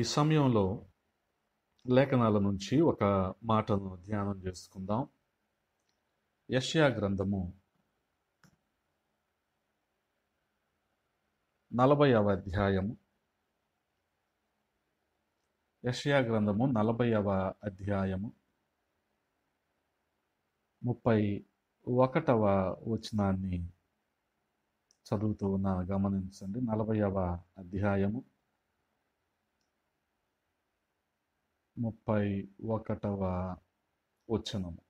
ఈ సమయంలో లేఖనాల నుంచి ఒక మాటను ధ్యానం చేసుకుందాం. యెషయా గ్రంథము 40వ అధ్యాయము. యెషయా గ్రంథము 40వ అధ్యాయము 31వ వచనాన్ని చదువుతూ ఉన్నాను, గమనించండి. 40వ అధ్యాయము 31వ వచనము.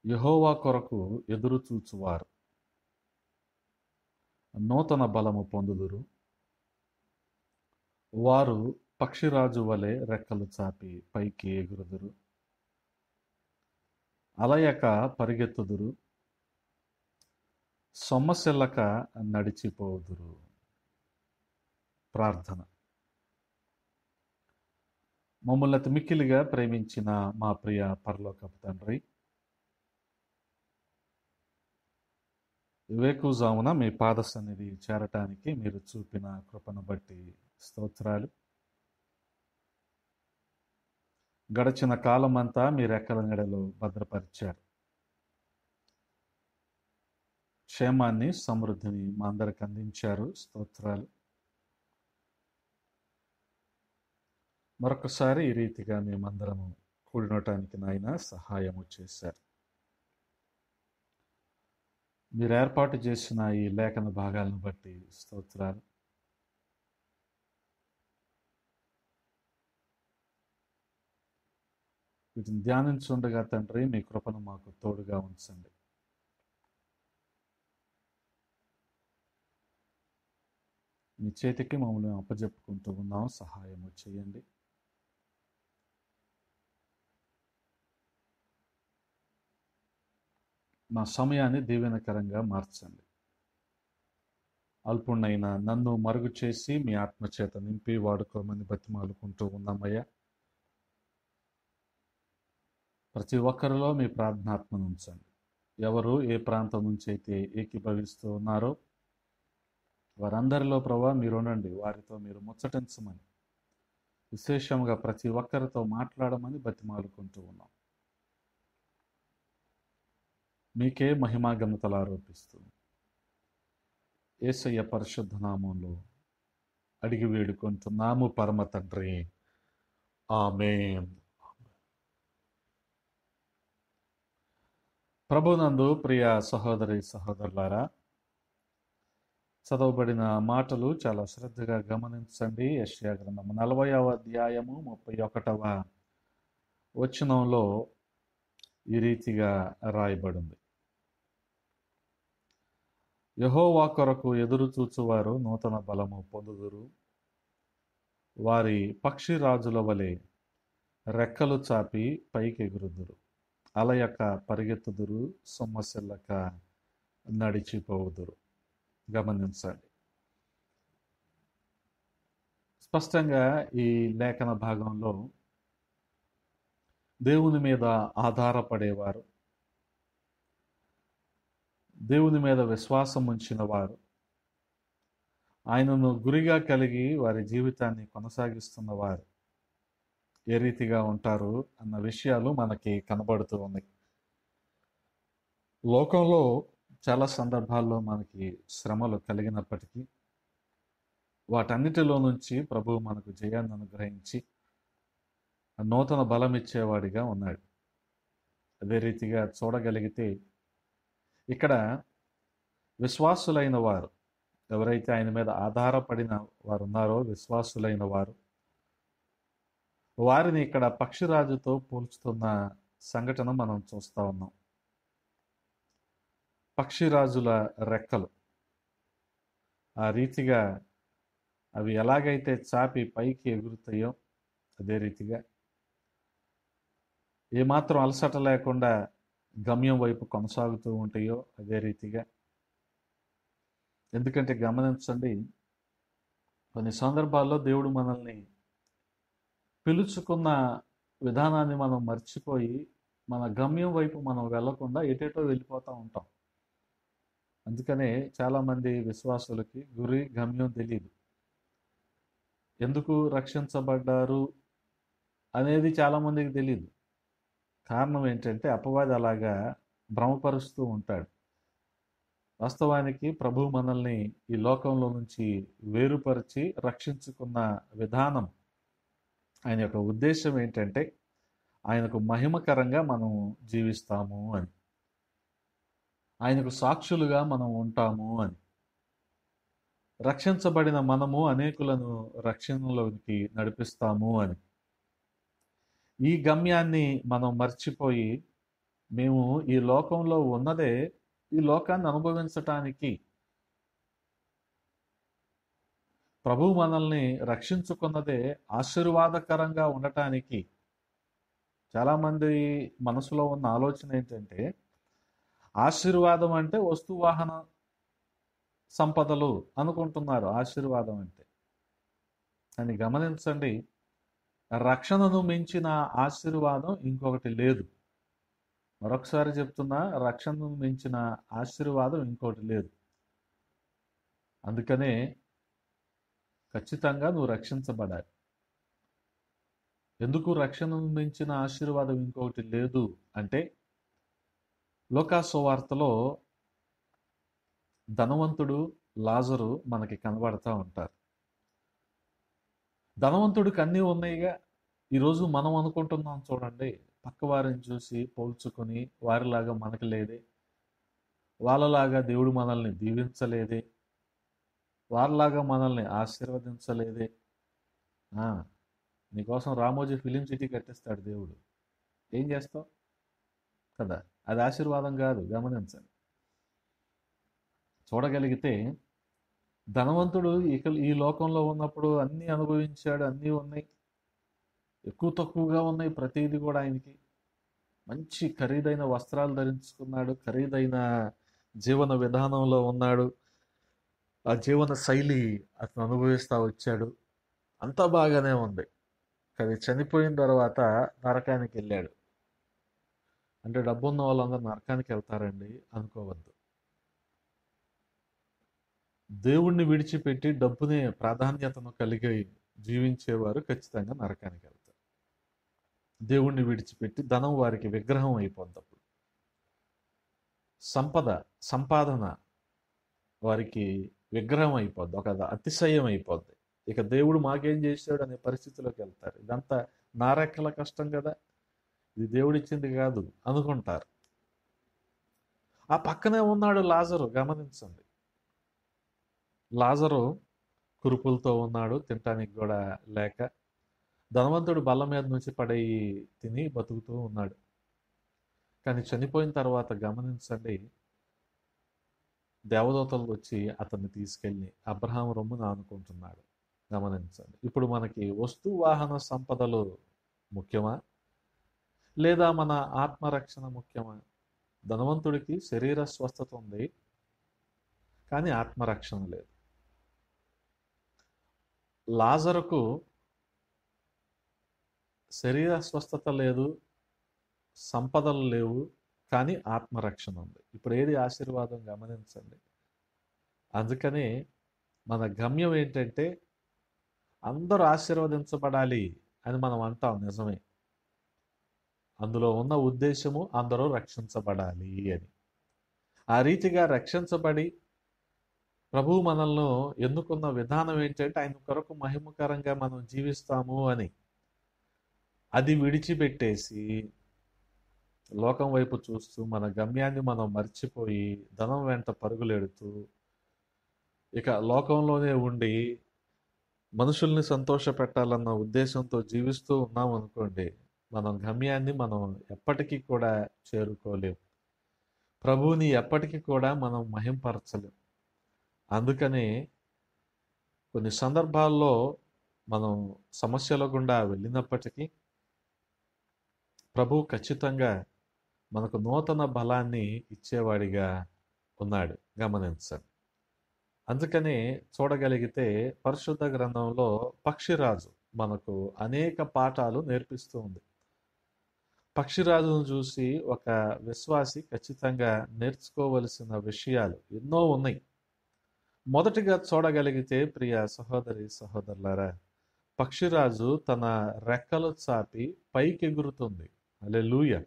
యెహోవా కొరకు ఎదురు చూచువారు నూతన బలము పొందుదురు. వారు పక్షిరాజు వలె రెక్కలు చాపి పైకి ఎగురుదురు. అలయక పరిగెత్తుదురు, సొమ్మసిల్లక నడిచిపోదురు. ప్రార్థన. మమ్మల్ని అతి మిక్కిలిగా ప్రేమించిన మా ప్రియ పరలోకపు తండ్రి, వేకువజామున మీ పాద సన్నిధి చేరటానికి మీరు చూపిన కృపను బట్టి స్తోత్రాలు. గడిచిన కాలమంతా మీ రెక్కల నీడలో భద్రపరిచారు. క్షేమాన్ని, సమృద్ధిని మా అందరికి అందించారు. స్తోత్రాలు. మరొకసారి ఈ రీతిగా మేమందరము కూడినటానికి నాయన సహాయము చేశారు. మీరు ఏర్పాటు చేసిన ఈ లేఖన భాగాలను బట్టి స్తోత్రాలు. వీటిని ధ్యానించుండగా తండ్రి, మీ కృపను మాకు తోడుగా ఉంచండి. మీ చేతికి మమ్మల్ని అప్పజెప్పుకుంటూ ఉన్నాం, సహాయము చేయండి. మా సమయాన్ని దీవెనకరంగా మార్చండి. అల్పుణ్ణైన నన్ను మరుగు చేసి మీ ఆత్మచేత నింపి వాడుకోమని బతిమాలుకుంటూ ఉన్నామయ్యా. ప్రతి ఒక్కరిలో మీ ప్రార్థనాత్మను ఉంచండి. ఎవరు ఏ ప్రాంతం నుంచి అయితే ఏకీభవిస్తూ ఉన్నారో వారందరిలో ప్రభా మీరుండండి. వారితో మీరు ముచ్చటించమని, విశేషంగా ప్రతి ఒక్కరితో మాట్లాడమని బతిమాలుకుంటూ ఉన్నాం. మీకే మహిమా ఘనతలు ఆరోపిస్తూ యేసయ్య పరిశుద్ధ నామంలో అడిగి వేడుకుంటున్నాము పరమ తండ్రి, ఆమేన్. ప్రభునందు ప్రియ సహోదరి సహోదరులారా, చదవబడిన మాటలు చాలా శ్రద్ధగా గమనించండి. యెషయా గ్రంథము 40వ అధ్యాయము 31వ వచనంలో ఈ రీతిగా రాయబడింది. యెహోవా కొరకు ఎదురు చూచువారు నూతన బలము పొందుదురు. వారి పక్షిరాజుల వలె రెక్కలు చాపి పైకి ఎగురుదురు. అలయక పరిగెత్తుదురు, సొమ్మసిల్లక నడిచిపోవుదురు. గమనించండి. స్పష్టంగా ఈ లేఖన భాగంలో దేవుని మీద ఆధారపడేవారు, దేవుని మీద విశ్వాసం ఉంచిన వారు, ఆయనను గురిగా కలిగి వారి జీవితాన్ని కొనసాగిస్తున్న వారు ఏ రీతిగా ఉంటారు అన్న విషయాలు మనకి కనబడుతూ ఉన్నాయి. లోకంలో చాలా సందర్భాల్లో మనకి శ్రమలు కలిగినప్పటికీ వాటన్నిటిలో నుంచి ప్రభువు మనకు జయాన్ని అనుగ్రహించి నూతన బలం ఇచ్చేవాడిగా ఉన్నాడు. అదే రీతిగా చూడగలిగితే ఇక్కడ విశ్వాసులైన వారు, ఎవరైతే ఆయన మీద ఆధారపడిన వారు ఉన్నారో విశ్వాసులైన వారు, వారిని ఇక్కడ పక్షిరాజుతో పోల్చుతున్న సంఘటన మనం చూస్తూ ఉన్నాం. పక్షిరాజుల రెక్కలు ఆ రీతిగా అవి ఎలాగైతే చాపి పైకి ఎగురుతాయో అదే రీతిగా ఏమాత్రం అలసట లేకుండా గమ్యం వైపు కొనసాగుతూ ఉంటాయో అదే రీతిగా. ఎందుకంటే గమనించండి, కొన్ని సందర్భాల్లో దేవుడు మనల్ని పిలుచుకున్న విధానాన్ని మనం మర్చిపోయి మన గమ్యం వైపు మనం వెళ్లకుండా ఎటేటో వెళ్ళిపోతూ ఉంటాం. అందుకనే చాలామంది విశ్వాసులకి గురి గమ్యం తెలియదు. ఎందుకు రక్షించబడ్డారు అనేది చాలామందికి తెలియదు. కారణం ఏంటంటే అపవాది అలాగా భ్రమపరుస్తూ ఉంటాడు. వాస్తవానికి ప్రభువు మనల్ని ఈ లోకంలో నుంచి వేరుపరిచి రక్షించుకున్న విధానం, ఆయన యొక్క ఉద్దేశం ఏంటంటే ఆయనకు మహిమకరంగా మనం జీవిస్తాము అని, ఆయనకు సాక్షులుగా మనం ఉంటాము అని, రక్షించబడిన మనము అనేకులను రక్షణలోకి నడిపిస్తాము అని. ఈ గమ్యాన్ని మనం మర్చిపోయి మేము ఈ లోకంలో ఉన్నదే ఈ లోకాన్ని అనుభవించటానికి, ప్రభువు మనల్ని రక్షించుకున్నదే ఆశీర్వాదకరంగా ఉండటానికి. చాలామంది మనసులో ఉన్న ఆలోచన ఏంటంటే ఆశీర్వాదం అంటే వస్తు వాహన సంపదలు అనుకుంటున్నారు ఆశీర్వాదం అంటే. అని గమనించండి, రక్షణను మించిన ఆశీర్వాదం ఇంకొకటి లేదు. మరొకసారి చెప్తున్నా, రక్షణను మించిన ఆశీర్వాదం ఇంకోటి లేదు. అందుకనే ఖచ్చితంగా నువ్వు రక్షించబడాలి. ఎందుకు రక్షణను మించిన ఆశీర్వాదం ఇంకొకటి లేదు అంటే, లోకాసువార్తలో ధనవంతుడు లాజరు మనకి కనబడతా ఉంటారు. ధనవంతుడికి అన్నీ ఉన్నాయిగా. ఈరోజు మనం అనుకుంటున్నాం చూడండి, పక్క వారిని చూసి పోల్చుకొని వారిలాగా మనకి లేదే, వాళ్ళలాగా దేవుడు మనల్ని దీవించలేదే, వారిలాగా మనల్ని ఆశీర్వదించలేదే. నీకోసం రామోజీ ఫిలిం సిటీ కట్టిస్తాడు దేవుడు, ఏం చేస్తావు కదా? అది ఆశీర్వాదం కాదు, గమనించండి. చూడగలిగితే ధనవంతుడు ఈ లోకంలో ఉన్నప్పుడు అన్నీ అనుభవించాడు, అన్నీ ఉన్నాయి, ఎక్కువ తక్కువగా ఉన్నాయి ప్రతిదీ కూడా. ఆయనకి మంచి ఖరీదైన వస్త్రాలు ధరించుకున్నాడు, ఖరీదైన జీవన విధానంలో ఉన్నాడు, ఆ జీవన శైలి అతను అనుభవిస్తూ వచ్చాడు, అంతా బాగానే ఉంది. కానీ చనిపోయిన తర్వాత నరకానికి వెళ్ళాడు. అంటే డబ్బున్న వాళ్ళందరూ నరకానికి వెళ్తారండి అనుకోవద్దు. దేవుణ్ణి విడిచిపెట్టి డబ్బునే ప్రాధాన్యతను కలిగి జీవించేవారు ఖచ్చితంగా నరకానికి వెళ్తారు. దేవుణ్ణి విడిచిపెట్టి ధనం వారికి విగ్రహం అయిపోద్దప్పుడు. సంపాదన వారికి విగ్రహం అయిపోద్ది, ఒక అతిశయం అయిపోద్ది. ఇక దేవుడు మాకేం చేశాడు అనే పరిస్థితిలోకి వెళ్తారు. ఇదంతా నా రెక్కల కష్టం కదా, ఇది దేవుడిచ్చింది కాదు అనుకుంటారు. ఆ పక్కనే ఉన్నాడు లాజరు, గమనించండి. లాజరు కురుపులతో ఉన్నాడు, తినటానికి కూడా లేక. ధనవంతుడు బల్ల మీద నుంచి పడేయి తిని బతుకుతూ ఉన్నాడు. కానీ చనిపోయిన తర్వాత గమనించండి, దేవదూతలు వచ్చి అతన్ని తీసుకెళ్ళి అబ్రహాం రొమ్మున ఆనుకుంటున్నాడు. గమనించండి. ఇప్పుడు మనకి వస్తు వాహన సంపదలు ముఖ్యమా, లేదా మన ఆత్మరక్షణ ముఖ్యమా? ధనవంతుడికి శరీర స్వస్థత ఉంది, కానీ ఆత్మరక్షణ లేదు. లాజరుకు శరీర స్వస్థత లేదు, సంపదలు లేవు, కానీ ఆత్మరక్షణ ఉంది. ఇప్పుడు ఏది ఆశీర్వాదం గమనించండి. అందుకనే మన గమ్యం ఏంటంటే అందరూ ఆశీర్వదించబడాలి అని మనం అంటాం, నిజమే. అందులో ఉన్న ఉద్దేశము అందరూ రక్షించబడాలి అని. ఆ రీతిగా రక్షించబడి ప్రభువు మనల్ని ఎన్నుకున్న విధానం ఏంటంటే ఆయన కొరకు మహిమకరంగా మనం జీవిస్తాము అని. అది విడిచిపెట్టేసి లోకం వైపు చూస్తూ మన గమ్యాన్ని మనం మర్చిపోయి ధనం వెంట పరుగులెడుతూ ఇక లోకంలోనే ఉండి మనుషుల్ని సంతోష పెట్టాలన్న ఉద్దేశంతో జీవిస్తూ ఉన్నాం అనుకోండి, మనం గమ్యాన్ని మనం ఎప్పటికీ కూడా చేరుకోలేం. ప్రభువుని ఎప్పటికీ కూడా మనం మహింపరచలేం. అందుకనే కొన్ని సందర్భాల్లో మనం సమస్యల గుండా వెళ్ళినప్పటికీ ప్రభువు ఖచ్చితంగా మనకు నూతన బలాన్ని ఇచ్చేవాడిగా ఉన్నాడు, గమనించండి. అందుకనే చూడగలిగితే పరిశుద్ధ గ్రంథంలో పక్షిరాజు మనకు అనేక పాఠాలు నేర్పిస్తూ ఉంది. పక్షిరాజును చూసి ఒక విశ్వాసి ఖచ్చితంగా నేర్చుకోవలసిన విషయాలు ఎన్నో ఉన్నాయి. మొదటిగా చూడగలిగితే ప్రియ సహోదరి సహోదరులారా, పక్షిరాజు తన రెక్కలు చాపి పైకి ఎగురుతుంది. హల్లెలూయా!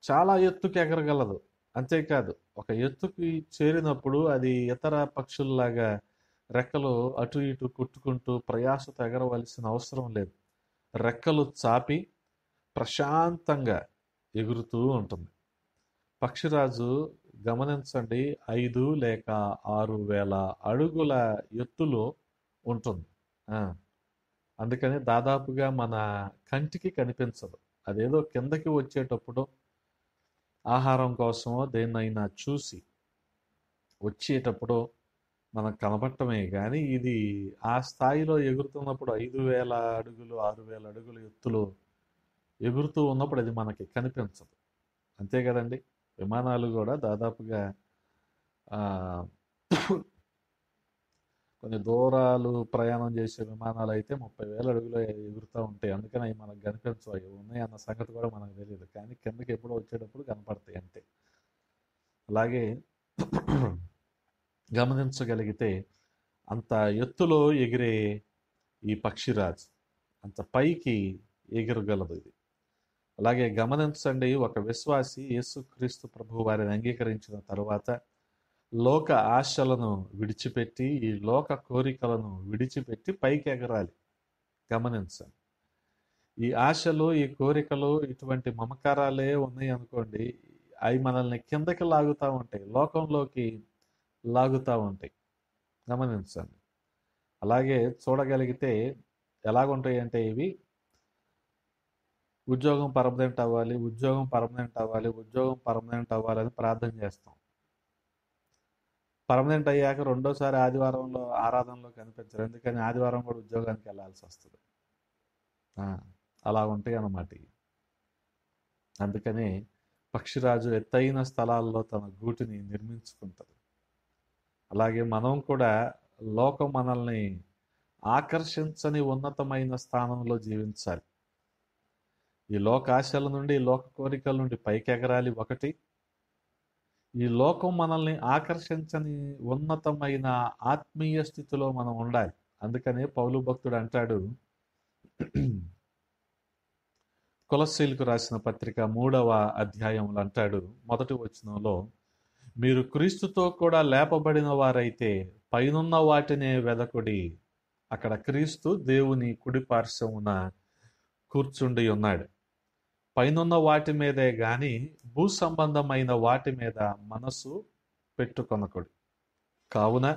చాలా ఎత్తుకు ఎగరగలదు. అంతేకాదు, ఒక ఎత్తుకి చేరినప్పుడు అది ఇతర పక్షుల్లాగా రెక్కలు అటు ఇటు కుట్టుకుంటూ ప్రయాసతో ఎగరవలసిన అవసరం లేదు. రెక్కలు చాపి ప్రశాంతంగా ఎగురుతూ ఉంటుంది. పక్షిరాజు గమనించండి, 5 లేక 6,000 అడుగుల ఎత్తులో ఉంటుంది. ఆ, అందుకని దాదాపుగా మన కంటికి కనిపించదు. అదేదో కిందకి వచ్చేటప్పుడు ఆహారం కోసమో దేన్నైనా చూసి వచ్చేటప్పుడు మనకు కనపడటమే కానీ ఇది ఆ స్థాయిలో ఎగురుతున్నప్పుడు 5,000 అడుగులు 6,000 అడుగుల ఎత్తులో ఎగురుతూ ఉన్నప్పుడు అది మనకి కనిపించదు. అంతే కదండి. విమానాలు కూడా దాదాపుగా ఆ, కొన్ని దూరాలు ప్రయాణం చేసే విమానాలు అయితే 30,000 అడుగులు ఎగురుతూ ఉంటాయి. అందుకని అవి మనకు కనిపించవు. అవి ఉన్నాయి అన్న సంగతి కూడా మనకు తెలియదు. కానీ కిందకి ఎప్పుడో వచ్చేటప్పుడు కనపడతాయి అంతే. అలాగే గమనించగలిగితే అంత ఎత్తులో ఎగిరే ఈ పక్షిరాజు అంత పైకి ఎగరగలదు ఇది. అలాగే గమనించండి, ఒక విశ్వాసి యేసుక్రీస్తు ప్రభు వారిని అంగీకరించిన తరువాత లోక ఆశలను విడిచిపెట్టి ఈ లోక కోరికలను విడిచిపెట్టి పైకి ఎగరాలి. గమనించండి, ఈ ఆశలు ఈ కోరికలు ఇటువంటి మమకారాలే ఉన్నాయి అనుకోండి, అవి మనల్ని కిందకి లాగుతూ ఉంటాయి, లోకంలోకి లాగుతూ ఉంటాయి. గమనించండి. అలాగే చూడగలిగితే ఎలాగుంటాయి అంటే ఇవి ఉద్యోగం పర్మనెంట్ అవ్వాలి, ఉద్యోగం పర్మనెంట్ అవ్వాలి, ఉద్యోగం పర్మనెంట్ అవ్వాలని ప్రార్థన చేస్తాం. పర్మనెంట్ అయ్యాక రెండోసారి ఆదివారంలో ఆరాధనలో కనిపించరు. ఎందుకని ఆదివారం కూడా ఉద్యోగానికి వెళ్ళాల్సి వస్తుంది. అలా ఉంటాయి అన్నమాట. అందుకని పక్షిరాజు ఎత్తైన స్థలాల్లో తన గూటిని నిర్మించుకుంటుంది. అలాగే మనం కూడా లోకం మనల్ని ఆకర్షించని ఉన్నతమైన స్థానంలో జీవించాలి. ఈ లోకాశల నుండి లోక కోరికల నుండి పైకి ఎగరాలి ఒకటి. ఈ లోకం మనల్ని ఆకర్షించని ఉన్నతమైన ఆత్మీయ స్థితిలో మనం ఉండాలి. అందుకనే పౌలు భక్తుడు అంటాడు, కొలస్సీలకు రాసిన పత్రిక 3వ అధ్యాయంలో అంటాడు, మొదటి వచనంలో, మీరు క్రీస్తుతో కూడా లేపబడిన వారైతే పైనున్న వాటినే వెదకుడి. అక్కడ క్రీస్తు దేవుని కుడి పార్శ్వమున కూర్చుండి ఉన్నాడు. పైనున్న వాటి మీదే గాని భూ సంబంధమైన వాటి మీద మనసు పెట్టుకొనకుడి. కావున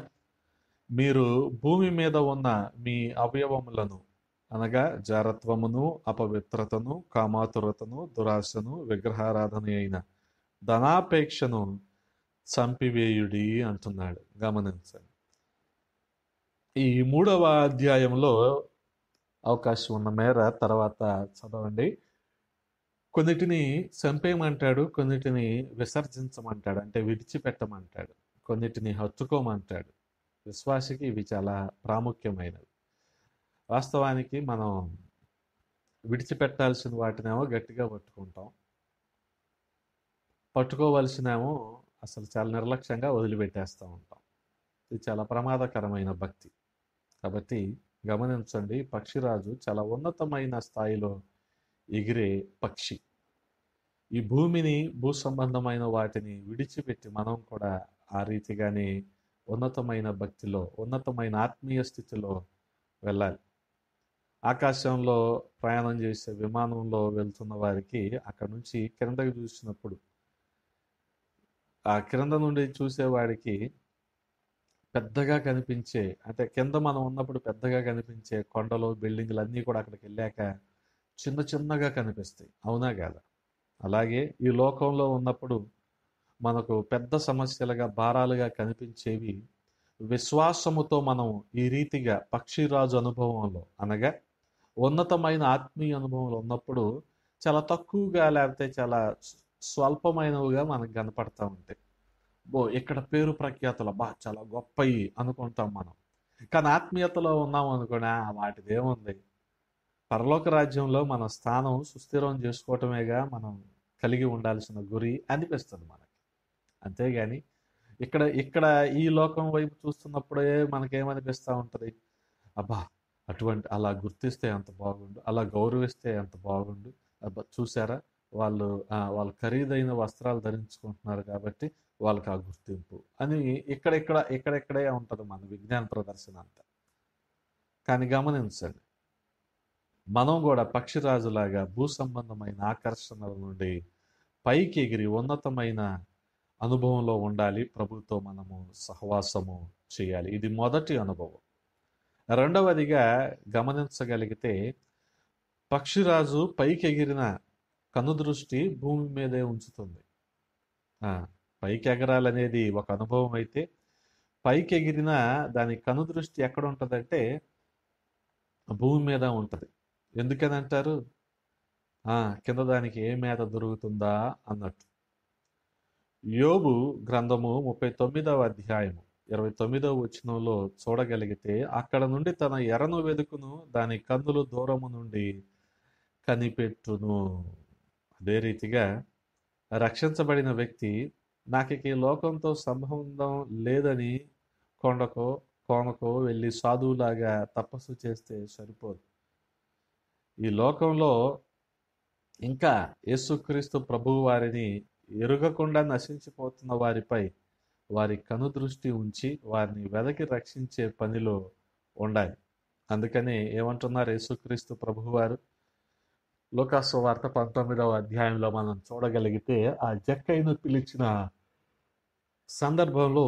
మీరు భూమి మీద ఉన్న మీ అవయవములను అనగా జారత్వమును, అపవిత్రతను, కామాతురతను, దురాశను, విగ్రహారాధన అయిన ధనాపేక్షను చంపివేయుడి అంటున్నాడు. గమనించండి. ఈ 3వ అధ్యాయంలో అవకాశం ఉన్న మేర తర్వాత చదవండి. కొన్నిటిని చంపేయమంటాడు, కొన్నిటిని విసర్జించమంటాడు, అంటే విడిచిపెట్టమంటాడు, కొన్నిటిని హత్తుకోమంటాడు. విశ్వాసికి ఇవి చాలా ప్రాముఖ్యమైనవి. వాస్తవానికి మనం విడిచిపెట్టాల్సిన వాటినేమో గట్టిగా పట్టుకుంటాం, పట్టుకోవలసినేమో అసలు చాలా నిర్లక్ష్యంగా వదిలిపెట్టేస్తూ ఉంటాం. ఇది చాలా ప్రమాదకరమైన భక్తి. కాబట్టి గమనించండి, పక్షిరాజు చాలా ఉన్నతమైన స్థాయిలో ఎగిరే పక్షి. ఈ భూమిని, భూ సంబంధమైన వాటిని విడిచిపెట్టి మనం కూడా ఆ రీతిగానే ఉన్నతమైన భక్తిలో, ఉన్నతమైన ఆత్మీయ స్థితిలో వెళ్ళాలి. ఆకాశంలో ప్రయాణం చేసే విమానంలో వెళ్తున్న వారికి అక్కడ నుంచి కిందకి చూసినప్పుడు, ఆ కింద నుండి చూసేవాడికి పెద్దగా కనిపించే, అంటే కింద మనం ఉన్నప్పుడు పెద్దగా కనిపించే కొండలు, బిల్డింగ్లు అన్నీ కూడా అక్కడికి వెళ్ళాక చిన్న చిన్నగా కనిపిస్తాయి. అవునా కాదా? అలాగే ఈ లోకంలో ఉన్నప్పుడు మనకు పెద్ద సమస్యలుగా, భారాలుగా కనిపించేవి విశ్వాసముతో మనం ఈ రీతిగా పక్షిరాజు అనుభవంలో, అనగా ఉన్నతమైన ఆత్మీయ అనుభవంలో ఉన్నప్పుడు చాలా తక్కువగా, లేకపోతే చాలా స్వల్పమైనవిగా మనకు కనపడతా ఉంటాయి. ఇక్కడ పేరు ప్రఖ్యాతులు చాలా గొప్పవి అనుకుంటాం మనం. కానీ ఆత్మీయతలో ఉన్నాం అనుకోండి, వాటిదేముంది, పరలోక రాజ్యంలో మన స్థానం సుస్థిరం చేసుకోవటమేగా మనం కలిగి ఉండాల్సిన గురి అనిపిస్తుంది మనకి. అంతేగాని ఇక్కడ ఇక్కడ ఈ లోకం వైపు చూస్తున్నప్పుడే మనకేమనిపిస్తూ ఉంటుంది, అబ్బా అలా గుర్తిస్తే ఎంత బాగుండు, అలా గౌరవిస్తే ఎంత బాగుండు, అబ్బా చూసారా వాళ్ళు వాళ్ళు ఖరీదైన వస్త్రాలు ధరించుకుంటున్నారు కాబట్టి వాళ్ళకి ఆ గుర్తింపు అని ఇక్కడెక్కడే ఉంటుంది మన విజ్ఞాన ప్రదర్శన అంతా. కానీ గమనించండి, మనం కూడా పక్షిరాజులాగా భూ సంబంధమైన ఆకర్షణల నుండి పైకి ఎగిరి ఉన్నతమైన అనుభవంలో ఉండాలి. ప్రభుతో మనము సహవాసము చేయాలి. ఇది మొదటి అనుభవం. రెండవదిగా గమనించగలిగితే, పక్షిరాజు పైకి ఎగిరిన కనుదృష్టి భూమి మీదే ఉంచుతుంది. పైకి ఎగరాలనేది ఒక అనుభవం అయితే, పైకి ఎగిరిన దాని కనుదృష్టి ఎక్కడ ఉంటుందంటే భూమి మీద ఉంటుంది. ఎందుకని అంటారు? కింద దానికి ఏ మేత దొరుకుతుందా అన్నట్టు. యోబు గ్రంథము 39వ అధ్యాయము 29వ వచనంలో చూడగలిగితే, అక్కడ నుండి తన ఎరను వెదుకును, దాని కన్నులు దూరము నుండి కనిపెట్టును. అదే రీతిగా రక్షించబడిన వ్యక్తి నాకు ఈ లోకంతో సంబంధం లేదని కొండకో కోనకో వెళ్ళి సాధువులాగా తపస్సు చేస్తే సరిపోదు. ఈ లోకంలో ఇంకా యేసుక్రీస్తు ప్రభువు వారిని ఎరుగకుండా నశించిపోతున్న వారిపై వారి కనుదృష్టి ఉంచి వారిని వెదకి రక్షించే పనిలో ఉండాలి. అందుకని ఏమంటున్నారు యేసుక్రీస్తు ప్రభువారు? లూకాసు వార్త 19వ అధ్యాయంలో మనం చూడగలిగితే, ఆ జక్కయ్యను పిలిచిన సందర్భంలో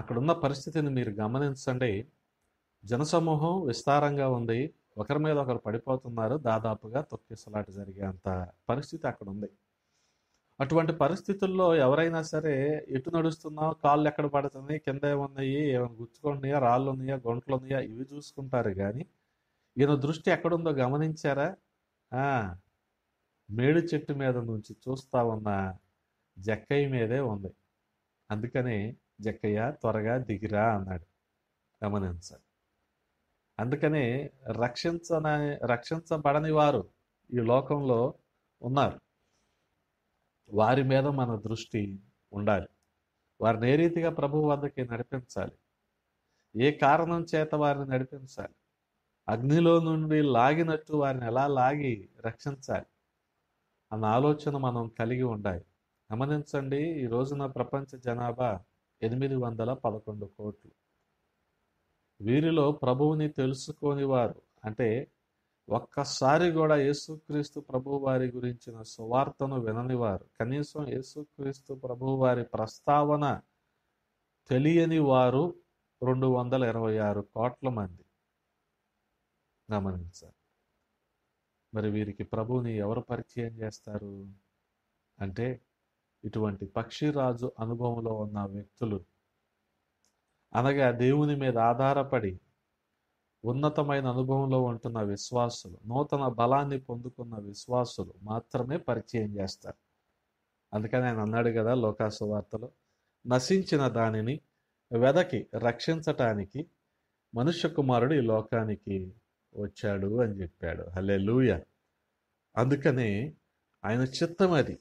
అక్కడున్న పరిస్థితిని మీరు గమనించండి. జనసమూహం విస్తారంగా ఉంది, ఒకరి మీద ఒకరు పడిపోతున్నారు, దాదాపుగా తొక్కిసలాట జరిగేంత పరిస్థితి అక్కడ ఉంది. అటువంటి పరిస్థితుల్లో ఎవరైనా సరే ఎటు నడుస్తున్నావు, కాళ్ళు ఎక్కడ పడుతున్నాయి, కింద ఏమున్నాయి, ఏమైనా గుచ్చుకుంటున్నాయా, రాళ్ళు ఉన్నాయా, గొంట్లు ఉన్నాయా, ఇవి చూసుకుంటారు. కానీ ఈయన దృష్టి ఎక్కడుందో గమనించారా? మేడు చెట్టు మీద నుంచి చూస్తా ఉన్న జక్కయ్య మీదే ఉంది. అందుకనే జక్కయ్య త్వరగా దిగిరా అన్నాడు. గమనించాలి. అందుకనే రక్షించబడని వారు ఈ లోకంలో ఉన్నారు. వారి మీద మన దృష్టి ఉండాలి. వారిని ఏ రీతిగా ప్రభువు వద్దకి నడిపించాలి, ఏ కారణం చేత వారిని నడిపించాలి, అగ్నిలో నుండి లాగినట్టు వారిని ఎలా లాగి రక్షించాలి అన్న ఆలోచన మనం కలిగి ఉండాలి. గమనించండి, ఈ రోజున ప్రపంచ జనాభా 811 కోట్లు. వీరిలో ప్రభువుని తెలుసుకోని వారు, అంటే ఒక్కసారి కూడా యేసుక్రీస్తు ప్రభువు వారి గురించిన సువార్తను విననివారు, కనీసం యేసుక్రీస్తు ప్రభువు వారి ప్రస్తావన తెలియని వారు 226 కోట్ల మంది. గమనించాలి. మరి వీరికి ప్రభువుని ఎవరు పరిచయం చేస్తారు అంటే, ఇటువంటి పక్షిరాజు అనుభవంలో ఉన్న వ్యక్తులు, అనగా దేవుని మీద ఆధారపడి ఉన్నతమైన అనుభవంలో ఉంటున్న విశ్వాసులు, నూతన బలాన్ని పొందుకున్న విశ్వాసులు మాత్రమే పరిచయం చేస్తారు. అందుకని ఆయన అన్నాడు కదా లూకాసు వార్తలో, నశించిన దానిని వెదకి రక్షించటానికి మనుష్య కుమారుడు ఈ లోకానికి వచ్చాడు అని చెప్పాడు. హల్లెలూయా. అందుకనే ఆయన చిత్తం అది.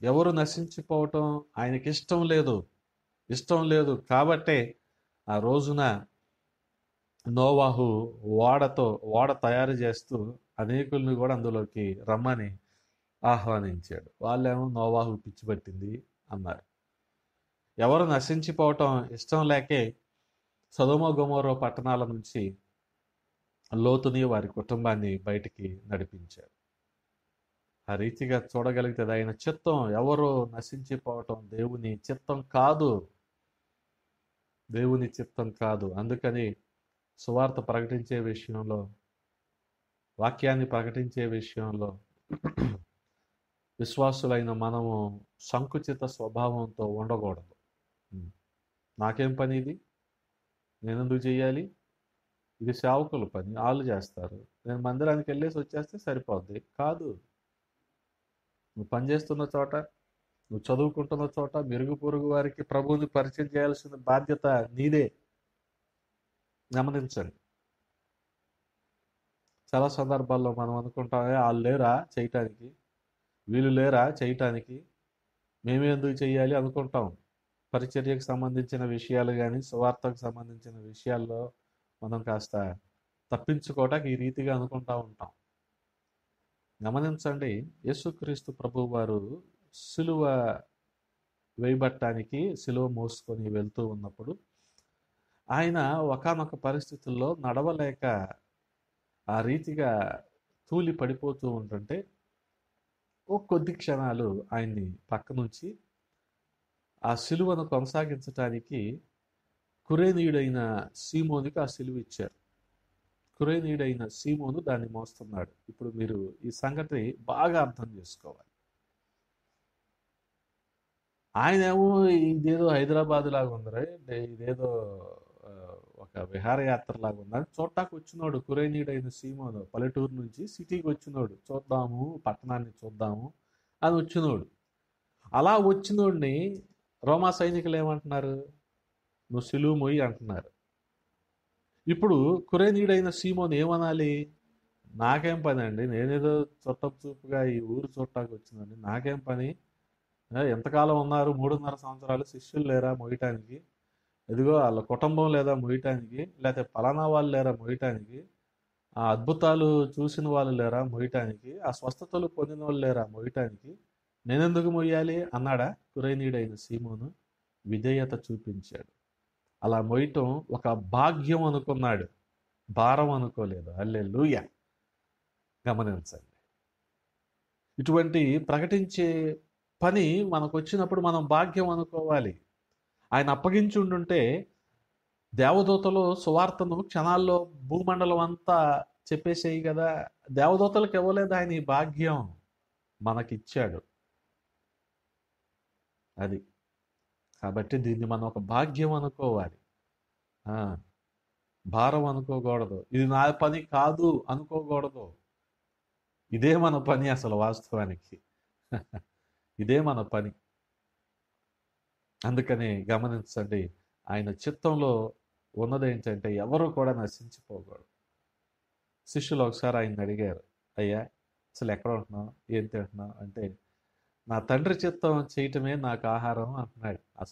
ఎవరు నశించిపోవటం ఆయనకి ఇష్టం లేదు కాబట్టే ఆ రోజున నోవాహు ఓడ తయారు చేస్తూ అనేకుల్ని కూడా అందులోకి రమ్మని ఆహ్వానించాడు. వాళ్ళేమో నోవాహు పిచ్చి పట్టింది అన్నారు. ఎవరు నశించిపోవటం ఇష్టం లేకే సొదొమ గొమొర్రా పట్టణాల నుంచి లోతుని వారి కుటుంబాన్ని బయటికి నడిపించారు. ఆ రీతిగా చూడగలిగితే ఆయన చిత్తం ఎవరు నశించిపోవటం దేవుని చిత్తం కాదు. అందుకని సువార్త ప్రకటించే విషయంలో, వాక్యాన్ని ప్రకటించే విషయంలో విశ్వాసులైన మనము సంకుచిత స్వభావంతో ఉండకూడదు. నాకేం పని ఇది, నేనెందుకు చేయాలి, ఇది సేవకుల పని, వాళ్ళు చేస్తారు, నేను మందిరానికి వెళ్ళేసి వచ్చేస్తే సరిపోద్ది. కాదు, నువ్వు పనిచేస్తున్న చోట, నువ్వు చదువుకుంటున్న చోట మెరుగు పొరుగు వారికి ప్రభువుని పరిచయం చేయాల్సిన బాధ్యత నీదే. గమనించండి. చాలా సందర్భాల్లో మనం అనుకుంటాం, వాళ్ళు లేరా చేయటానికి, వీళ్ళు లేరా చేయటానికి, మేమే ఎందుకు చెయ్యాలి అనుకుంటాం. పరిచర్యకు సంబంధించిన విషయాలు కానీ, సువార్తకు సంబంధించిన విషయాల్లో మనం కాస్త తప్పించుకోవటానికి ఈ రీతిగా అనుకుంటా ఉంటాం. గమనించండి, యేసుక్రీస్తు ప్రభువు వారు సిలువ వేయబట్టానికి సిలువ మోసుకొని వెళ్తూ ఉన్నప్పుడు ఆయన ఒకానొక పరిస్థితుల్లో నడవలేక ఆ రీతిగా తూలి పడిపోతూ ఉంటుంటే ఓ కొద్ది క్షణాలు ఆయన్ని పక్క నుంచి ఆ సిలువను కొనసాగించటానికి కురేనీయుడైన సీమోనికి ఆ సిలువ ఇచ్చారు. కురేనీయుడైన సీమోను దాన్ని మోస్తున్నాడు. ఇప్పుడు మీరు ఈ సంగతి బాగా అర్థం చేసుకోవాలి. ఆయనేమో ఇదేదో హైదరాబాద్ లాగా ఉందరే, ఇదేదో ఒక విహారయాత్ర లాగా ఉందని చూడటానికి వచ్చినోడు కురేనీయుడైన సీమోను. పల్లెటూరు నుంచి సిటీకి వచ్చినోడు, చూద్దాము పట్టణాన్ని చూద్దాము అని వచ్చినోడు. అలా వచ్చినోడిని రోమా సైనికులు ఏమంటున్నారు, నువ్వు సిలువ మొయ్యి అంటున్నారు. ఇప్పుడు కురేనీయుడైన సీమోను ఏమనాలి, నాకేం పని అండి, నేనేదో చుట్టపు చూపుగా ఈ ఊరు చూడటానికి వచ్చిందండి, నాకేం పని, ఎంతకాలం ఉన్నారు, 3.5 సంవత్సరాలు, శిష్యులు లేరా మొయ్యటానికి, ఇదిగో వాళ్ళ కుటుంబం లేదా మొయ్యటానికి, లేకపోతే పలానా వాళ్ళు లేరా మొయ్యటానికి, ఆ అద్భుతాలు చూసిన వాళ్ళు లేరా మొయ్యటానికి, ఆ స్వస్థతలు పొందిన వాళ్ళు లేరా మొయ్యటానికి, నేనెందుకు మొయ్యాలి అన్నాడా కురేనీయుడైన సీమోను. విధేయత చూపించాడు. అలా మొయ్యటం ఒక భాగ్యం అనుకున్నాడు, భారం అనుకోలేదు. హల్లెలూయా. గమనించండి, ఇటువంటి ప్రకటించే పని మనకు వచ్చినప్పుడు మనం భాగ్యం అనుకోవాలి. ఆయన అప్పగించి ఉండుంటే దేవదూతలు సువార్తను క్షణాల్లో భూమండలం అంతా చెప్పేసేయి కదా. దేవదూతలకు ఇవ్వలేదు ఆయన ఈ భాగ్యం, మనకిచ్చాడు. అది కాబట్టి దీన్ని మనం ఒక భాగ్యం అనుకోవాలి, భారం అనుకోకూడదు. ఇది నా పని కాదు అనుకోకూడదు. ఇదే మన పని అసలు వాస్తవానికి. ఇదే మన పని. అందుకని గమనించండి, ఆయన చిత్తంలో ఉన్నదేంటంటే ఎవరు కూడా నశించిపోకూడదు. శిష్యులు ఒకసారి ఆయన అడిగారు, అయ్యా అసలు ఎక్కడ ఉంటున్నావు, ఏం తింటున్నావు అంటే, నా తండ్రి చిత్తం చేయటమే నాకు ఆహారం అంటున్నాడు. ఆ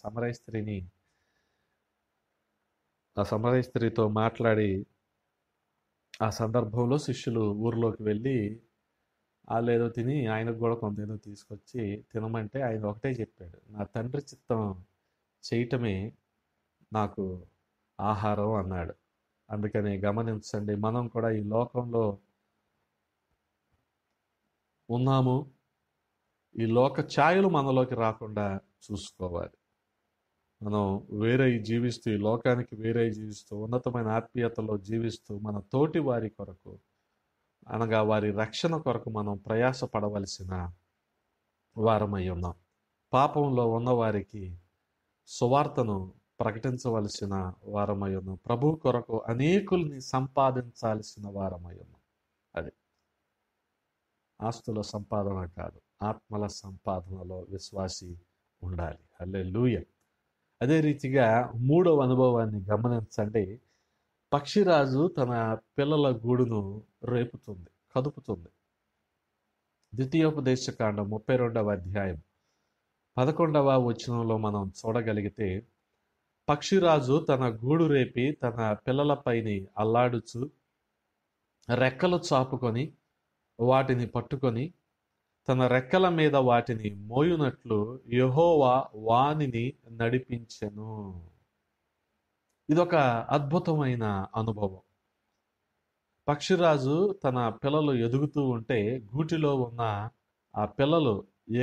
సమరయ స్త్రీతో మాట్లాడి ఆ సందర్భంలో శిష్యులు ఊర్లోకి వెళ్ళి వాళ్ళేదో తిని ఆయనకు కూడా కొంత ఏదో తీసుకొచ్చి తినమంటే ఆయన ఒకటే చెప్పాడు, నా తండ్రి చిత్తం చేయటమే నాకు ఆహారం అన్నాడు. అందుకని గమనించండి, మనం కూడా ఈ లోకంలో ఉన్నాము, ఈ లోక ఛాయలు మనలోకి రాకుండా చూసుకోవాలి. మనం వేరే జీవిస్తూ, ఈ లోకానికి వేరే జీవిస్తూ, ఉన్నతమైన ఆత్మీయతలో జీవిస్తూ మన తోటి వారి కొరకు, అనగా వారి రక్షణ కొరకు మనం ప్రయాసపడవలసిన వారమై ఉన్నాం. పాపంలో ఉన్నవారికి సువార్తను ప్రకటించవలసిన వారమై ఉన్నాం. ప్రభు కొరకు అనేకుల్ని సంపాదించాల్సిన వారమై ఉన్నాం. అది ఆస్తుల సంపాదన కాదు, ఆత్మల సంపాదనలో విశ్వాసి ఉండాలి. హల్లెలూయా. అదే రీతిగా 3వ అనుభవాన్ని గమనించండి. పక్షిరాజు తన పిల్లల గూడును రేపుతుంది, కదుపుతుంది. ద్వితీయోపదేశకాండం 32వ అధ్యాయం 11వ వచనంలో మనం చూడగలిగితే, పక్షిరాజు తన గూడు రేపి తన పిల్లలపైని అల్లాడుచు రెక్కలు చాపుకొని వాటిని పట్టుకొని తన రెక్కల మీద వాటిని మోయునట్లు యెహోవా వానిని నడిపించెను. ఇదొక అద్భుతమైన అనుభవం. పక్షిరాజు తన పిల్లలు ఎదుగుతూ ఉంటే గూటిలో ఉన్న ఆ పిల్లలు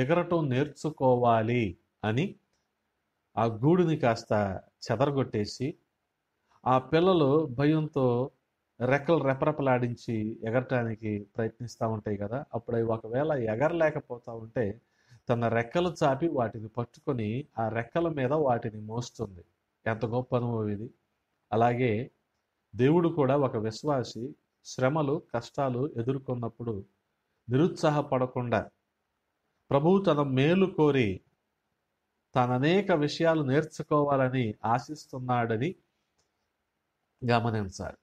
ఎగరటం నేర్చుకోవాలి అని ఆ గూడుని కాస్త చెదరగొట్టేసి, ఆ పిల్లలు భయంతో రెక్కలు రెపరెపలాడించి ఎగరటానికి ప్రయత్నిస్తూ ఉంటాయి కదా. అప్పుడు అవి ఒకవేళ ఎగరలేకపోతూ ఉంటే తన రెక్కలు చాపి వాటిని పట్టుకొని ఆ రెక్కల మీద వాటిని మోస్తుంది. ఎంత గొప్ప అనుభవం ఇది. అలాగే దేవుడు కూడా ఒక విశ్వాసి శ్రమలు, కష్టాలు ఎదుర్కొన్నప్పుడు నిరుత్సాహపడకుండా ప్రభువు తన మేలు కోరి తాను అనేక విషయాలు నేర్చుకోవాలని ఆశిస్తున్నాడని గమనించాలి.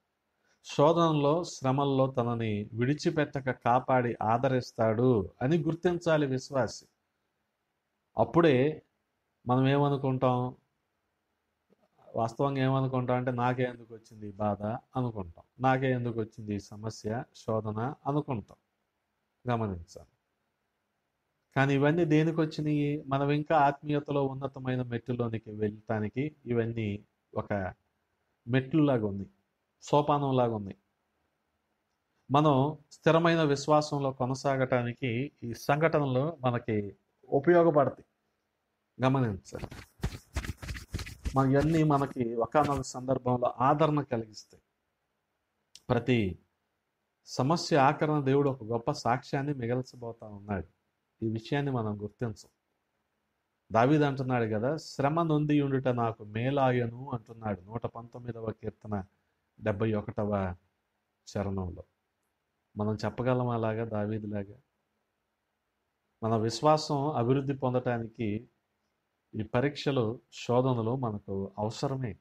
శోధనలో శ్రమల్లో తనని విడిచిపెట్టక కాపాడి ఆదరిస్తాడు అని గుర్తించాలి విశ్వాసి. అప్పుడే మనం ఏమనుకుంటాం, వాస్తవంగా ఏమనుకుంటాం అంటే నాకే ఎందుకు వచ్చింది ఈ బాధ అనుకుంటాం, నాకే ఎందుకు వచ్చింది ఈ సమస్య శోధన అనుకుంటాం. గమనించాలి. కానీ ఇవన్నీ దేనికి వచ్చినాయి? మనం ఇంకా ఆత్మీయతలో ఉన్నతమైన మెట్టులోనికి వెళ్ళటానికి ఇవన్నీ ఒక మెట్లులాగా ఉంది, సోపానంలాగా ఉంది. మనం స్థిరమైన విశ్వాసంలో కొనసాగటానికి ఈ సంఘటనలు మనకి ఉపయోగపడతాయి. గమనించాలి. ఇవన్నీ మనకి ఒకానొక సందర్భంలో ఆదరణ కలిగిస్తాయి. ప్రతి సమస్య ఆఖరణ దేవుడు ఒక గొప్ప సాక్ష్యాన్ని మిగల్చబోతా ఉన్నాడు. ఈ విషయాన్ని మనం గుర్తించం. దావీదు అంటున్నాడు కదా, శ్రమ నొంది ఉండుట నాకు మేలాయను అంటున్నాడు 119వ కీర్తన 71వ చరణంలో. మనం చెప్పగలం అలాగా దావీదులాగా? మన విశ్వాసం అభివృద్ధి పొందటానికి ఈ పరీక్షలు, శోధనలు మనకు అవసరమే.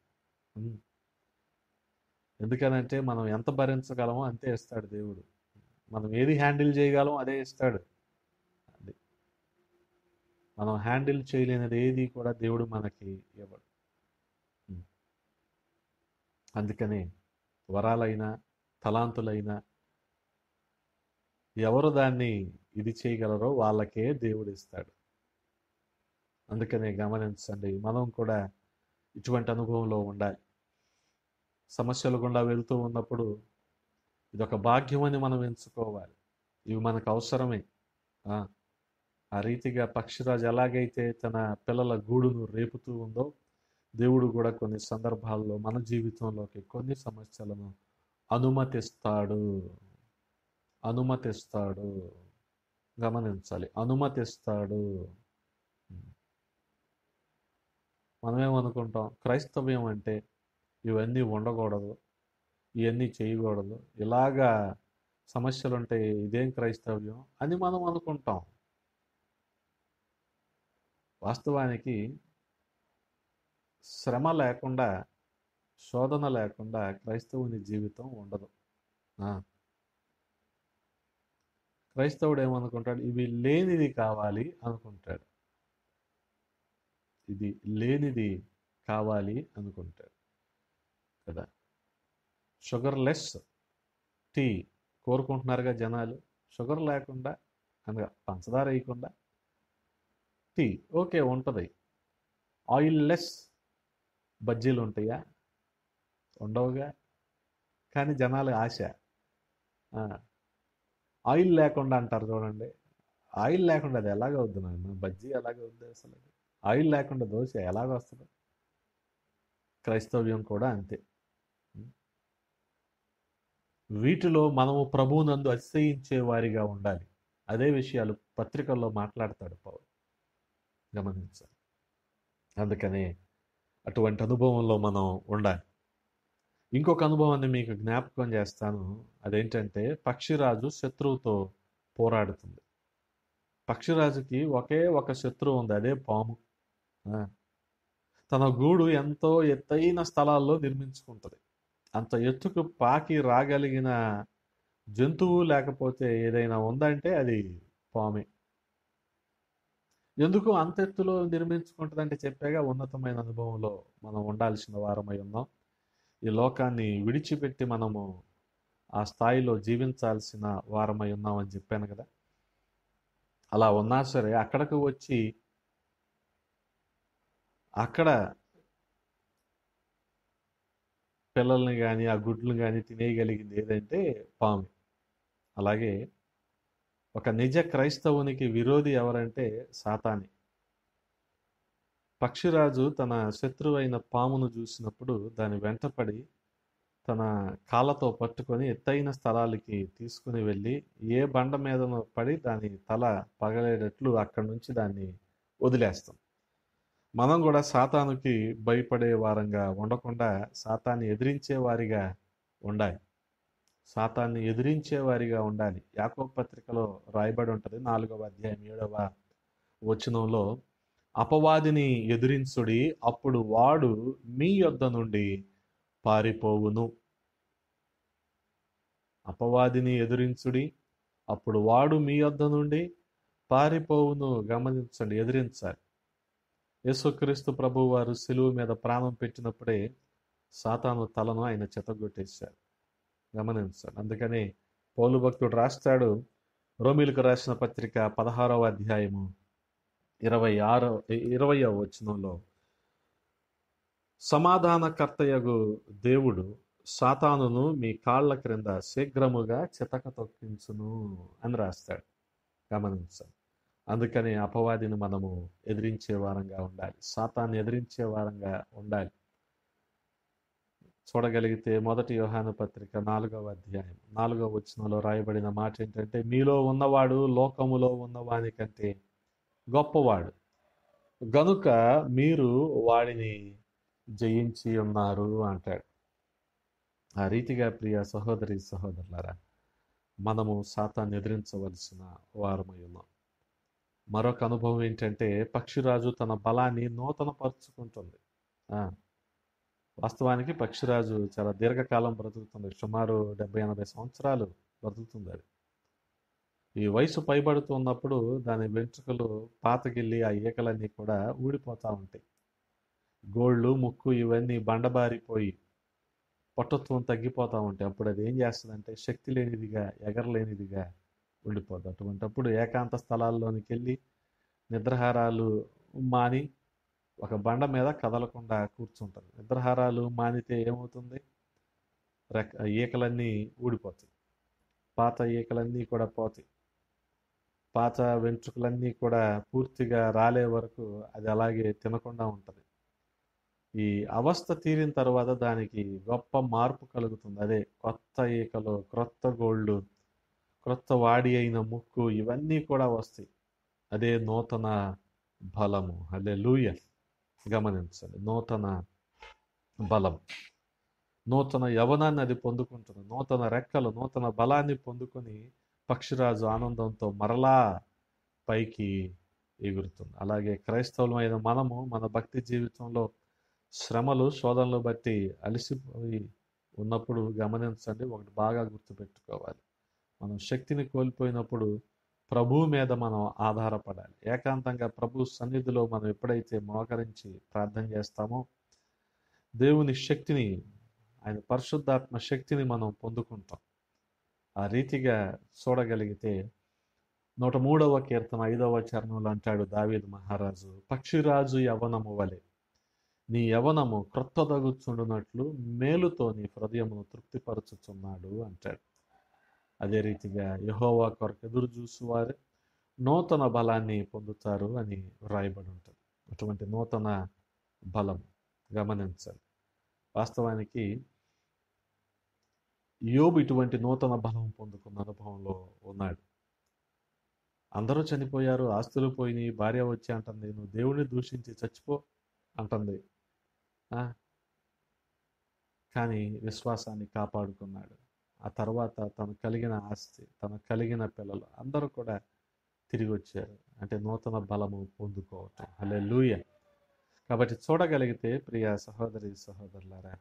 ఎందుకనంటే మనం ఎంత భరించగలమో అంతే ఇస్తాడు దేవుడు. మనం ఏది హ్యాండిల్ చేయగలమో అదే ఇస్తాడు. అది మనం హ్యాండిల్ చేయలేనిది ఏది కూడా దేవుడు మనకి ఇవ్వడు. అందుకనే వరాలైనా తలాంతులైనా ఎవరు దాన్ని ఇది చేయగలరో వాళ్ళకే దేవుడు ఇస్తాడు. అందుకనే గమనించండి, మనం కూడా ఇటువంటి అనుభవంలో ఉండాలి. సమస్యలు గుండా వెళ్తూ ఉన్నప్పుడు ఇదొక భాగ్యం అని మనం ఎంచుకోవాలి. ఇవి మనకు అవసరమే. ఆ రీతిగా పక్షిరాజు ఎలాగైతే తన పిల్లల గూడును రేపుతూ ఉందో, దేవుడు కూడా కొన్ని సందర్భాల్లో మన జీవితంలోకి కొన్ని సమస్యలను అనుమతిస్తాడు. గమనించాలి, అనుమతిస్తాడు. మనమేమనుకుంటాం, క్రైస్తవ్యం అంటే ఇవన్నీ ఉండకూడదు, ఇవన్నీ చేయకూడదు, ఇలాగా సమస్యలుంటే ఇదేం క్రైస్తవ్యం అని మనం అనుకుంటాం. వాస్తవానికి శ్రమ లేకుండా, శోధన లేకుండా క్రైస్తవుని జీవితం ఉండదు. క్రైస్తవుడు ఏమనుకుంటాడు? ఇవి లేనిది కావాలి అనుకుంటాడు. ఇది లేనిది కావాలి అనుకుంటాడు కదా. షుగర్లెస్ టీ కోరుకుంటున్నారుగా జనాలు. షుగర్ లేకుండా, అనగా పంచదార వేయకుండా టీ ఓకే ఉంటుంది. ఆయిల్ లెస్ బజ్జీలు ఉంటాయా? ఉండవుగా. కానీ జనాలు ఆశ. ఆయిల్ లేకుండా అంటారు చూడండి. ఆయిల్ లేకుండా అది ఎలాగవుద్ది నాన్న? బజ్జీ ఎలాగవుద్ది అసలు? ఆయిల్ లేకుండా దోశ ఎలాగొస్తుంది? క్రైస్తవ్యం కూడా అంతే. వీటిలో మనము ప్రభువునందు అతిశయించే వారిగా ఉండాలి. అదే విషయాలు పత్రికల్లో మాట్లాడతాడు పౌలు. గమనించాలి. అందుకనే అటువంటి అనుభవంలో మనం ఉండాలి. ఇంకొక అనుభవాన్ని మీకు జ్ఞాపకం చేస్తాను. అదేంటంటే, పక్షిరాజు శత్రువుతో పోరాడుతుంది. పక్షిరాజుకి ఒకే ఒక శత్రువు ఉంది, అదే పాము. తన గూడు ఎంతో ఎత్తైన స్థలాల్లో నిర్మించుకుంటుంది. అంత ఎత్తుకు పాకి రాగలిగిన జంతువు లేకపోతే ఏదైనా ఉందంటే అది పామే. ఎందుకు అంత ఎత్తులో నిర్మించుకుంటుందంటే చెప్పాగా, ఉన్నతమైన అనుభవంలో మనం ఉండాల్సిన వారమై ఉన్నాం. ఈ లోకాన్ని విడిచిపెట్టి మనము ఆ స్థాయిలో జీవించాల్సిన వారమై ఉన్నామని చెప్పాను కదా. అలా ఉన్నా సరే అక్కడకు వచ్చి అక్కడ పిల్లల్ని కానీ ఆ గుడ్లను కానీ తినేయగలిగింది ఏదంటే పాము. అలాగే ఒక నిజ క్రైస్తవునికి విరోధి ఎవరంటే సాతానే. పక్షిరాజు తన శత్రువైన పామును చూసినప్పుడు దాని వెంటపడి తన కాళ్ళతో పట్టుకొని ఎత్తైన స్థలాలకి తీసుకుని వెళ్ళి ఏ బండ మీదనో పడి దాని తల పగలేటట్లు అక్కడి నుంచి దాన్ని వదిలేస్తాం. మనం కూడా సాతానుకి భయపడే వారంగా ఉండకుండా సాతాన్ని ఎదిరించే వారిగా ఉండాలి. సాతాన్ని ఎదిరించే వారిగా ఉండాలి. యాకోబు పత్రికలో రాయబడి ఉంటుంది 4వ అధ్యాయం 7వ వచనంలో, అపవాదిని ఎదిరించుడి, అప్పుడు వాడు మీ యొద్ద నుండి పారిపోవును. అపవాదిని ఎదిరించుడి, అప్పుడు వాడు మీ యొద్ద నుండి పారిపోవును. గమనించండి, ఎదిరించాలి. యేసుక్రీస్తు ప్రభువు వారు శిలువ మీద ప్రాణం పెట్టినప్పుడే సాతాను తలను ఆయన చెతగొట్టేశారు. గమనించండి. అందుకని పౌలు భక్తుడు రాస్తాడు, రోమీలకు రాసిన పత్రిక 16వ అధ్యాయము 20వ వచనంలో, సమాధానకర్తయగు దేవుడు సాతానును మీ కాళ్ల క్రింద శీఘ్రముగా చితక తొక్కించును అని రాస్తాడు. గమనించండి. అందుకని అపవాదిని మనము ఎదిరించే వారంగా ఉండాలి, సాతాన్ని ఎదిరించే వారంగా ఉండాలి. చూడగలిగితే 1 యోహాను పత్రిక 4వ అధ్యాయం 4వ వచనంలో రాయబడిన మాట ఏంటంటే, మీలో ఉన్నవాడు లోకములో ఉన్నవాని కంటే గొప్పవాడు గనుక మీరు వాడిని జయించి ఉన్నారు అంటాడు. ఆ రీతిగా ప్రియ సహోదరి సహోదరులారా, మనము సాతాన్ని ఎదిరించవలసిన వారమై ఉన్నాం. మరొక అనుభవం ఏంటంటే, పక్షిరాజు తన బలాన్ని నూతనపరుచుకుంటుంది. వాస్తవానికి పక్షిరాజు చాలా దీర్ఘకాలం బ్రతుకుతుంది. సుమారు 70-80 సంవత్సరాలు బ్రతుకుతుంది. అది ఈ వయసు పైబడుతున్నప్పుడు దాని వెంట్రుకలు పాతగిల్లి ఆ ఈకలన్నీ కూడా ఊడిపోతూ ఉంటాయి. గోళ్ళు, ముక్కు ఇవన్నీ బండబారిపోయి పట్టుత్వం తగ్గిపోతూ ఉంటాయి. అప్పుడు అది ఏం చేస్తుందంటే, శక్తి లేనిదిగా, ఎగరలేనిదిగా ఉండిపోద్ది. అటువంటప్పుడు ఏకాంత స్థలాల్లోనికి వెళ్ళి నిద్రాహారాలు మాని ఒక బండ మీద కదలకుండా కూర్చుంటుంది. నిద్రాహారాలు మానితే ఏమవుతుంది? ఈకలన్నీ ఊడిపోతాయి, పాత ఈకలన్నీ కూడా పోతాయి, పాత వెంట్రుకలన్నీ కూడా పూర్తిగా రాలే వరకు అది అలాగే తినకుండా ఉంటుంది. ఈ అవస్థ తీరిన తర్వాత దానికి గొప్ప మార్పు కలుగుతుంది. అదే కొత్త ఈకలు, క్రొత్త గోళ్ళు, క్రొత్త వాడి అయిన ముక్కు ఇవన్నీ కూడా వస్తాయి. అదే నూతన బలము. హల్లెలూయా. గమనించండి, నూతన బలం, నూతన యవనాన్ని అది పొందుకుంటుంది. నూతన రెక్కలు, నూతన బలాన్ని పొందుకొని పక్షిరాజు ఆనందంతో మరలా పైకి ఎగురుతుంది. అలాగే క్రైస్తవులమైన మనము మన భక్తి జీవితంలో శ్రమలు, శోధనలు బట్టి అలసిపోయి ఉన్నప్పుడు గమనించండి, ఒకటి బాగా గుర్తుపెట్టుకోవాలి. మనం శక్తిని కోల్పోయినప్పుడు ప్రభువు మీద మనం ఆధారపడాలి. ఏకాంతంగా ప్రభు సన్నిధిలో మనం ఎప్పుడైతే మోకరించి ప్రార్థన చేస్తామో దేవుని శక్తిని, ఆయన పరిశుద్ధాత్మ శక్తిని మనం పొందుకుంటాం. ఆ రీతిగా చూడగలిగితే 103వ కీర్తన 5వ చరణంలో అంటాడు దావీదు మహారాజు, పక్షిరాజు యవనము వలె నీ యవనము క్రొత్తదగుచుండునట్లు మేలుతో నీ హృదయమును తృప్తిపరచుచున్నాడు అంటాడు. అదే రీతిగా యెహోవా కొరకు ఎదురు చూసువారు నూతన బలాన్ని పొందుతారు అని వ్రాయబడి ఉంటుంది. అటువంటి నూతన బలం గమనించాలి. వాస్తవానికి యోబు ఇటువంటి నూతన బలం పొందుకున్న అనుభవంలో ఉన్నాడు. అందరూ చనిపోయారు, ఆస్తులు పోయినాయి, భార్య వచ్చి అంటుంది, నువ్వు దేవుడిని దూషించి చచ్చిపో అంటుంది. కానీ విశ్వాసాన్ని కాపాడుకున్నాడు. ఆ తర్వాత తను కలిగిన ఆస్తి, తను కలిగిన పిల్లలు అందరూ కూడా తిరిగి వచ్చారు. అంటే నూతన బలము పొందుకోవటం. హల్లెలూయా. కాబట్టి చూడగలిగితే ప్రియ సహోదరి సహోదరులారా,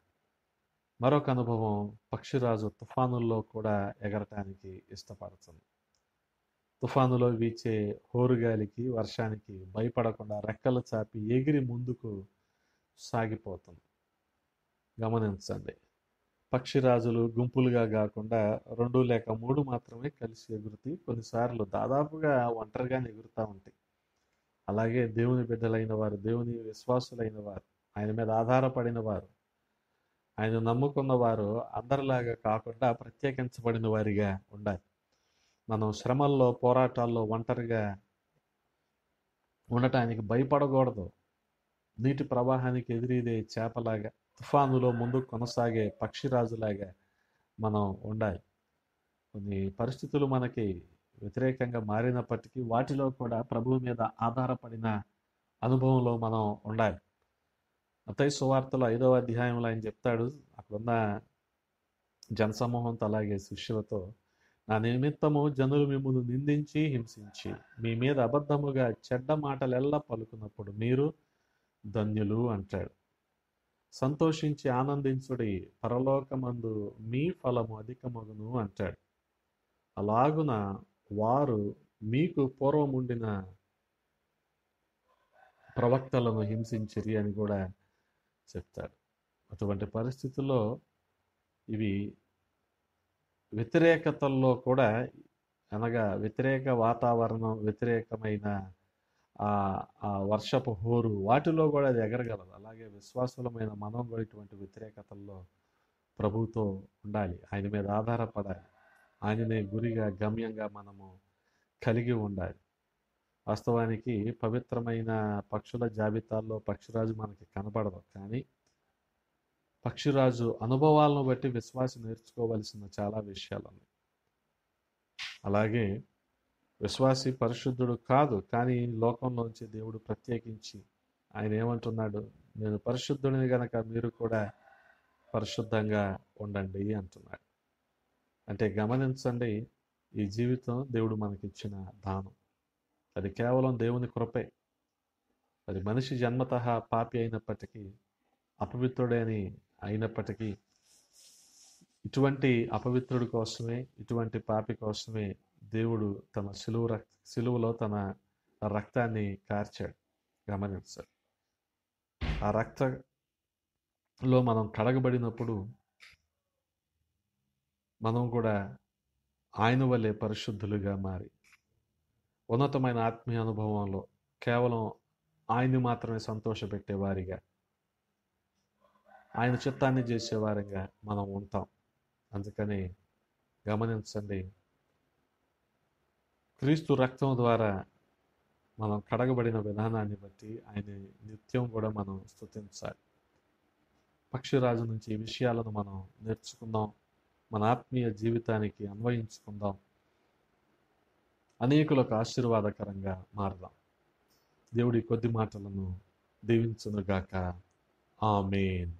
మరొక అనుభవం, పక్షిరాజు తుఫానుల్లో కూడా ఎగరటానికి ఇష్టపడుతుంది. తుఫానులో వీచే హోరుగాలికి, వర్షానికి భయపడకుండా రెక్కలు చాపి ఎగిరి ముందుకు సాగిపోతుంది. గమనించండి, పక్షిరాజులు గుంపులుగా కాకుండా 2 లేక 3 మాత్రమే కలిసి ఎగురుతాయి. కొన్నిసార్లు దాదాపుగా ఒంటరిగానే ఎగురుతూ ఉంటాయి. అలాగే దేవుని బిడ్డలైన వారు, దేవుని విశ్వాసులైన వారు, ఆయన మీద ఆధారపడిన వారు, ఆయన నమ్ముకున్న వారు అందరిలాగా కాకుండా ప్రత్యేకించబడిన వారిగా ఉండాలి. మనం శ్రమల్లో, పోరాటాల్లో ఒంటరిగా ఉండటానికి భయపడకూడదు. నీటి ప్రవాహానికి ఎదురీదే చేపలాగా, తుఫానులో ముందుకు కొనసాగే పక్షిరాజులాగా మనం ఉండాలి. కొన్ని పరిస్థితులు మనకి వ్యతిరేకంగా మారినప్పటికీ వాటిలో కూడా ప్రభువు మీద ఆధారపడిన అనుభవంలో మనం ఉండాలి. మత్తయి సువార్తలో 5వ అధ్యాయంలో ఆయన చెప్తాడు, అక్కడున్న జనసమూహంతో అలాగే శిష్యులతో, నా నిమిత్తము జనులు మిమ్మల్ని నిందించి హింసించి మీ మీద అబద్ధముగా చెడ్డ మాటలెల్లా పలుకున్నప్పుడు మీరు ధన్యులు అంటాడు. సంతోషించి ఆనందించుడి, పరలోకమందు మీ ఫలము అధికమగును అంటాడు. అలాగున వారు మీకు పూర్వముండిన ప్రవక్తలను హింసించిరి అని కూడా చెప్తారు. అటువంటి పరిస్థితుల్లో ఇవి వ్యతిరేకతల్లో కూడా, అనగా వ్యతిరేక వాతావరణం, వ్యతిరేకమైన ఆ వర్షపు హోరు, వాటిలో కూడా అది ఎగరగలదు. అలాగే విశ్వాసులమైన మనం కూడా ఇటువంటి వ్యతిరేకతల్లో ప్రభువుతో ఉండాలి, ఆయన మీద ఆధారపడాలి, ఆయననే గురిగా గమ్యంగా మనము కలిగి ఉండాలి. వాస్తవానికి పవిత్రమైన పక్షుల జాబితాల్లో పక్షిరాజు మనకి కనపడదు, కానీ పక్షిరాజు అనుభవాలను బట్టి విశ్వాసి నేర్చుకోవలసిన చాలా విషయాలు ఉన్నాయి. అలాగే విశ్వాసి పరిశుద్ధుడు కాదు, కానీ లోకంలోంచి దేవుడు ప్రత్యేకించి ఆయన ఏమంటున్నాడు, నేను పరిశుద్ధుడిని గనక మీరు కూడా పరిశుద్ధంగా ఉండండి అంటున్నాడు. అంటే గమనించండి, ఈ జీవితం దేవుడు మనకిచ్చిన దానం. అది కేవలం దేవుని కృపే. అది మనిషి జన్మతః పాపి అయినప్పటికీ, అపవిత్రుడని అయినప్పటికీ, ఇటువంటి అపవిత్రుడి కోసమే, ఇటువంటి పాపి కోసమే దేవుడు తన సిలువలో తన రక్తాన్ని కార్చాడు. గమనించాడు. ఆ రక్తంలో మనం కడగబడినప్పుడు మనం కూడా ఆయన వల్లే పరిశుద్ధులుగా మారి ఉన్నతమైన ఆత్మీయ అనుభవంలో కేవలం ఆయన్ని మాత్రమే సంతోషపెట్టేవారిగా, ఆయన చిత్తాన్ని చేసేవారిగా మనం ఉంటాం. అందుకని గమనించండి, క్రీస్తు రక్తం ద్వారా మనం కడగబడిన విధానాన్ని బట్టి ఆయన నిత్యం కూడా మనం స్తుతించాలి. పక్షిరాజు నుంచి ఈ విషయాలను మనం నేర్చుకుందాం, మన ఆత్మీయ జీవితానికి అన్వయించుకుందాం, అనేకులకు ఆశీర్వాదకరంగా మారదాం. దేవుడి కొద్ది మాటలను దీవించునుగాక. ఆమేన్.